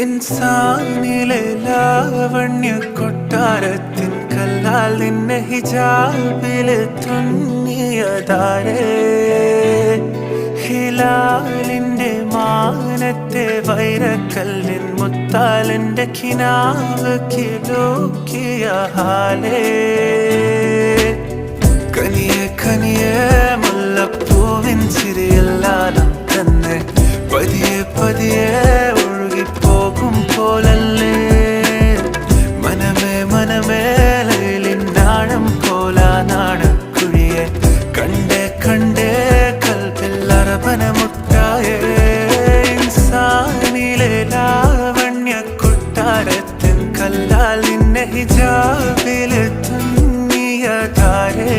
ഇൻസാനിലെ ലാവണ്യ കൊട്ടാരത്തിൻ കല്ലാൽ നിന്നെ ഹിജാബില് തുന്നിയതാരേ ഹിലാലിന്റെ മാനത്തെ വൈരക്കല്ലിൻ മുത്താലിന്റെ കിനാവ് കിലോക്കിയ ഹാലേ കനിയെ കനിയെ മുല്ലപ്പൂവിൻ ചിരിയെല്ലാം തന്നെ പതിയെ പതിയെ ഒഴുകിപ്പോകും പോലല്ലേ മനമേ മനമേ ലൈലിനാഴം കോലാനാണ് കുഴിയെ കണ്ടേ കണ്ടേ കൽപ്പിൽ അറബന മുട്ടായേ ഇൻസാനിലെ ലാവണ്യ കൊട്ടാരത്തിൻ കല്ലാൽ നിന്നെ ഹിജാബിൽ തുന്നിയതാരേ